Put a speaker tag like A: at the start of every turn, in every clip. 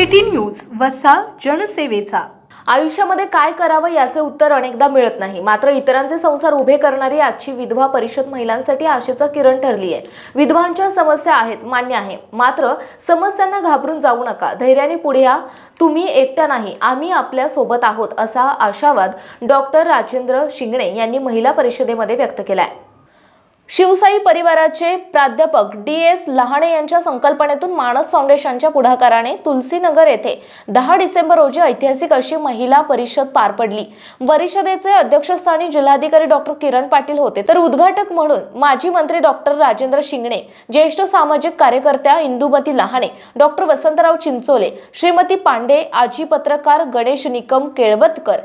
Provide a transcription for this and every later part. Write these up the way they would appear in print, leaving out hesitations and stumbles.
A: City news वसा जनसेवेचा।
B: आयुष्यामध्ये काय करावं याचे उत्तर अनेकदा मिळत नाही, मात्र इतरांचे संसार उभे करणारी आजची विधवा परिषद महिलांसाठी आशेचा किरण ठरली आहे। विधवांच्या समस्या आहेत, मान्य आहे, मात्र समस्यांना घाबरून जाऊ नका, धैर्याने पुढे या, तुम्ही एकट्या नाही, आम्ही आपल्या सोबत आहोत, असा आशावाद डॉक्टर राजेंद्र शिंगणे यांनी महिला परिषदेमध्ये व्यक्त केला आहे। शिवसाई परिवाराचे प्राध्यापक DS लहाणे यांच्या संकल्पनेतून मानस फाउंडेशनच्या पुढाकाराने तुलसीनगर येथे 10 डिसेंबर रोजी ऐतिहासिक अशी महिला परिषद पार पडली। परिषदेचे अध्यक्षस्थानी जिल्हाधिकारी डॉक्टर किरण पाटील होते, तर उद्घाटक म्हणून माजी मंत्री डॉक्टर राजेंद्र शिंगणे, ज्येष्ठ सामाजिक कार्यकर्त्या इंदुमती लहाणे, डॉक्टर वसंतराव चिंचोले, श्रीमती पांडे, आजी पत्रकार गणेश निकम केळवतकर,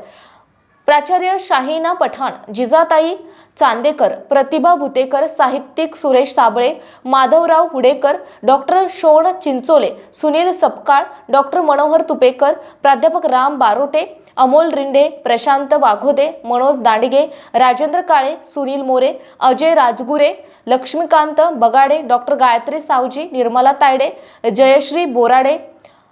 B: प्राचार्य शाहीना पठाण, जिजाताई चांदेकर, प्रतिभा भुतेकर, साहित्यिक सुरेश साबळे, माधवराव हुडेकर, डॉक्टर शोण चिंचोले, सुनील सपकाळ, डॉक्टर मनोहर तुपेकर, प्राध्यापक राम बारोटे, अमोल रिंडे, प्रशांत वाघोदे, मनोज दांडगे, राजेंद्र काळे, सुनील मोरे, अजय राजगुरे, लक्ष्मीकांत बगाडे, डॉक्टर गायत्री सावजी, निर्मला तायडे, जयश्री बोराडे,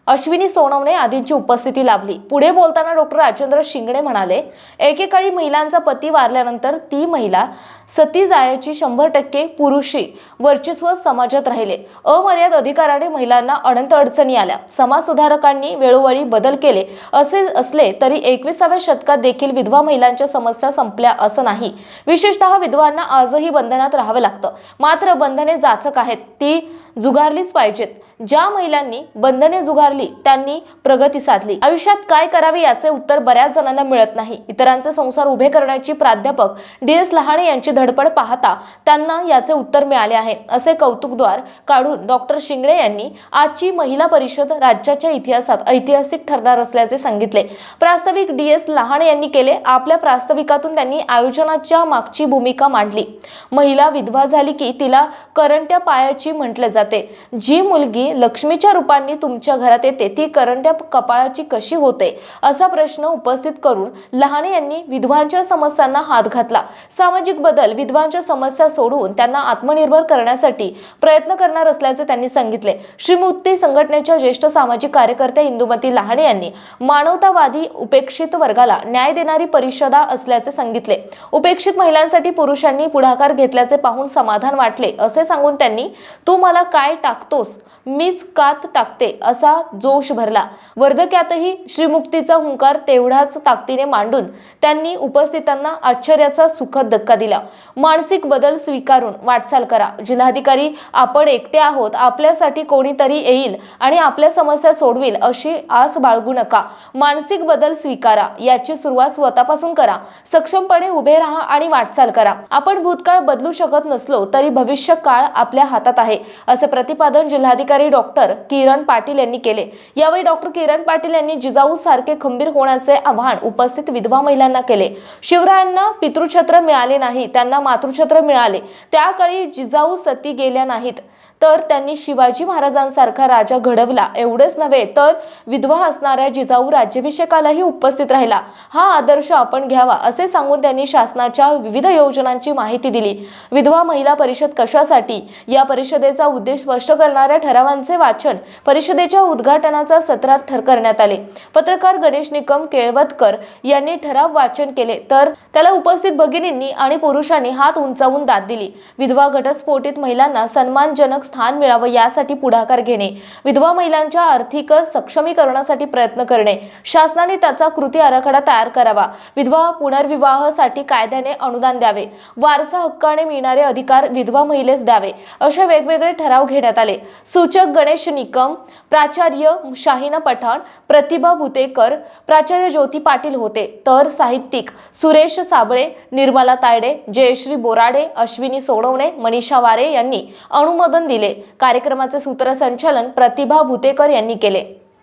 B: अश्विनी सोनवणे आदींची उपस्थिती लाभली। पुढे बोलताना डॉक्टर राजेंद्र शिंगणे म्हणाले, एकेकाळी महिलांचा पती वारल्यानंतर ती महिला सती जायची 100% पुरुषी वर्चस्व समाजात राहिले। अमर्याद अधिकाराने महिलांना अनंत अडचणी आल्या। समाज सुधारकांनी वेळोवेळी बदल केले असे असले तरी 21व्या शतकात देखील विधवा महिलांच्या समस्या संपल्या असं नाही। विशेषतः विधवांना आजही बंधनात राहावे लागतं, मात्र बंधने जाचक आहेत, ती जुगारलीच पाहिजेत। ज्या महिलांनी बंधने जुगारली त्यांनी प्रगती साधली। आयुष्यात काय करावे याचे उत्तर बऱ्याच जणांना मिळत नाही। इतरांचे संसार उभे करण्याची प्राध्यापक DS लहाणे यांची धडपड पाहता त्यांना याचे उत्तर मिळाले आहे, असे कौतुकद्वार काढून डॉक्टर शिंगणे यांनी आजची महिला परिषद राज्याच्या इतिहासात ऐतिहासिक ठरणार असल्याचे सांगितले। प्रास्ताविक DS लहाणे यांनी केले। आपल्या प्रास्ताविकातून त्यांनी आयोजनाच्या मागची भूमिका मांडली। महिला विधवा झाली की तिला करंट्या पायाची म्हटले जाते। जी मुलगी लक्ष्मीच्या रूपाने तुमच्या घरात येते ती करंट्या कपाळाची कशी होते, असा प्रश्न उपस्थित करून लहाणे यांनी विधवांच्या समस्यांना हात घातला। सामाजिक बदल, विधवांच्या समस्या सोडवून त्यांना आत्मनिर्भर करण्यासाठी प्रयत्न करणार असल्याचे त्यांनी सांगितले। श्रीमुक्ती संघटनेच्या ज्येष्ठ सामाजिक कार्यकर्त्या इंदुमती लहाणे यांनी मानवतावादी उपेक्षित वर्गाला न्याय देणारी परिषदा असल्याचे सांगितले। उपेक्षित महिलांसाठी पुरुषांनी पुढाकार घेतल्याचे पाहून समाधान वाटले, असे सांगून त्यांनी तू मला काय टाकतोस, मीच कात टाकते, असा जोश भरला। वर्धक्यातही श्रीमुक्तीचा हुंकार तेवढाच ताकदीने मांडून त्यांनी उपस्थितांना आश्चर्याचा सुखद धक्का दिला। मानसिक बदल स्वीकारून वाटचाल करा। जिल्हाधिकारी, आपण एकटे आहोत, आपल्यासाठी कोणीतरी येईल आणि आपल्या समस्या सोडविल अशी आस बाळगू नका। मानसिक बदल स्वीकारा, याची सुरुवात स्वतःपासून करा। सक्षमपणे उभे राहा आणि वाटचाल करा। आपण भूतकाळ बदलू शकत नसलो तरी भविष्य काळ आपल्या हातात आहे, असे प्रतिपादन जिल्हाधिकारी डॉक्टर किरण पाटील यांनी केले। यावेळी डॉक्टर किरण पाटील यांनी जिजाऊ सारखे खंबीर होण्याचे आवाहन उपस्थित विधवा महिलांना केले। शिवरायांना पितृछत्र मिळाले नाही, त्यांना मातृछत्र मिळाले। त्या काळी जिजाऊ सती गेल्या नाहीत, तर त्यांनी शिवाजी महाराजांसारखा राजा घडवला। एवढेच नव्हे तर विधवा असणाऱ्या जिजाऊ राज्याभिषेकालाही उपस्थित राहिला। हा आदर्श आपण घ्यावा, असे सांगून त्यांनी शासनाच्या विविध योजनांची माहिती दिली। विधवा महिला परिषद कशासाठी, या परिषदेचा उद्देश स्पष्ट करणाऱ्या ठरावांचे वाचन परिषदेच्या उद्घाटनाचा सत्रात करण्यात आले। पत्रकार गणेश निकम केळवतकर यांनी ठराव वाचन केले, तर त्याला उपस्थित भगिनींनी आणि पुरुषांनी हात उंचावून दाद दिली। विधवा घटस्फोटित महिलांना सन्मानजनक स्थान मिळावं यासाठी पुढाकार घेणे, विधवा महिलांच्या आर्थिक सक्षमीकरणासाठी प्रयत्न करणे, शासनाने त्याचा कृती आराखडा तयार करावा। विधवा पुनर्विवाहासाठी कायद्याने अनुदान द्यावे, वारसा हक्काने मिळणारे अधिकार विधवा महिलेस द्यावे, अशा वेगवेगळे ठराव घेण्यात आले। सूचक गणेश निकम, प्राचार्य शाहीना पठाण, प्रतिभा भुतेकर, प्राचार्य ज्योती पाटील होते, तर साहित्यिक सुरेश साबळे, निर्मला तायडे, जयश्री बोराडे, अश्विनी सोनवणे, मनीषा वारे यांनी अनुमोदन दिले। कार्यक्रमाचे सूत्रसंचालन प्रतिभा भुतेकर यांनी केले।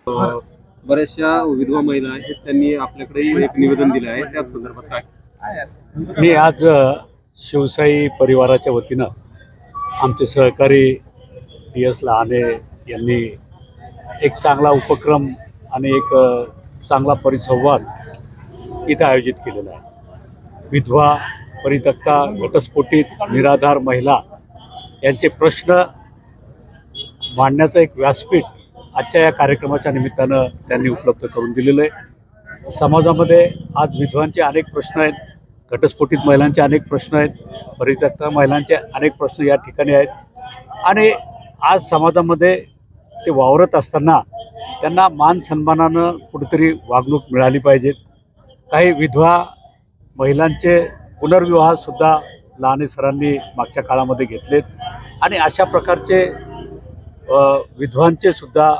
C: बऱ्याचशा विधवा महिला आहेत, त्यांनी आपल्याकडे एक निवेदन दिलं आहे, त्या संदर्भात काय?
D: मी आज शिवसाई परिवाराच्या वतीनं आमचे सहकारी DS लहाणे यांनी एक चांगला उपक्रम आणि एक चांगला परिसंवाद इथे आयोजित केलेला आहे। विधवा, परित्यक्ता, घटस्फोटित, निराधार महिला यांचे प्रश्न मांडण्याचं एक व्यासपीठ आजच्या या कार्यक्रमाच्या निमित्तानं त्यांनी उपलब्ध करून दिलेलं आहे. समाजामध्ये आज विधवांचे अनेक प्रश्न आहेत, घटस्फोटित महिलांचे अनेक प्रश्न आहेत, परित्यक्ता महिलांचे अनेक प्रश्न या ठिकाणी आहेत आणि आज समाजामध्ये ते वावरत असताना त्यांना मान सन्मानानं कुठेतरी वागणूक मिळाली पाहिजे. काही विधवा महिलांचे पुनर्विवाहसुद्धा लहाने सरांनी मागच्या काळामध्ये घेतलेत आणि अशा प्रकारचे विधवांचे सुद्धा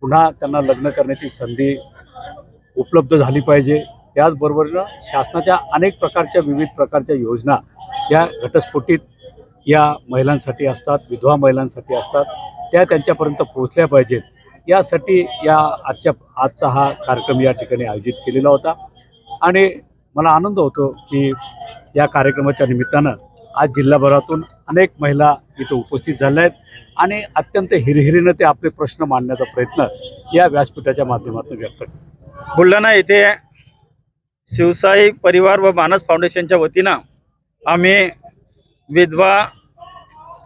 D: पुन्हा त्यांना लग्न करण्याची संधी उपलब्ध झाली पाहिजे. त्याचबरोबरीनं शासनाच्या अनेक प्रकारच्या विविध प्रकारच्या योजना या घटस्फोटित या महिलांसाठी असतात, विधवा महिलांसाठी असतात, त्या त्यांच्यापर्यंत पोहोचल्या पाहिजेत. यासाठी आजचा हा कार्यक्रम या ठिकाणी आयोजित केलेला होता आणि मला आनंद होतो की या कार्यक्रमाच्या निमित्तानं आज जिल्हाभरातून अनेक महिला इथं उपस्थित झाल्या आहेत आणि अत्यंत हिरहिरीनं ते आपले प्रश्न मांडण्याचा प्रयत्न या व्यासपीठाच्या माध्यमातून व्यक्त करतात.
E: बुलढाणा येथे शिवसाई परिवार व मानस फाउंडेशनच्या वतीनं आम्ही विधवा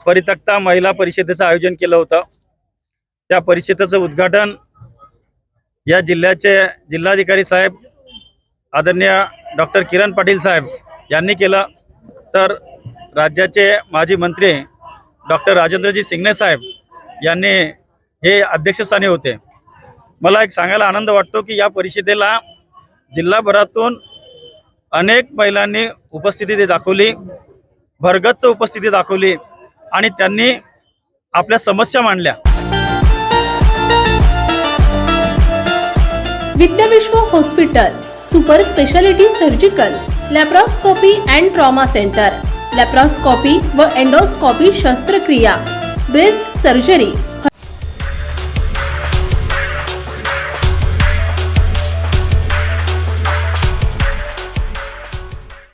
E: परित्यक्ता महिला परिषदेचं आयोजन केलं होतं. त्या परिषदेचं उद्घाटन या जिल्ह्याचे जिल्हाधिकारी साहेब आदरणीय डॉक्टर किरण पाटील साहेब यांनी केलं, तर राज्याचे माजी मंत्री डॉक्टर राजेंद्रजी सिंगणे साहेब यांनी हे अध्यक्षस्थानी होते. मला एक सांगायला आनंद वाटतो की या परिषदेला जिल्हाभरातून अनेक महिलांनी उपस्थिती दाखवली, भरगच्च उपस्थिती दाखवली आणि त्यांनी आपल्या समस्या मांडल्या.
A: Vidyavishwa hospital, super speciality surgical, laparoscopy and trauma centre, laparoscopy व एंडोस्कोपी शस्त्रक्रिया, ब्रेस्ट सर्जरी,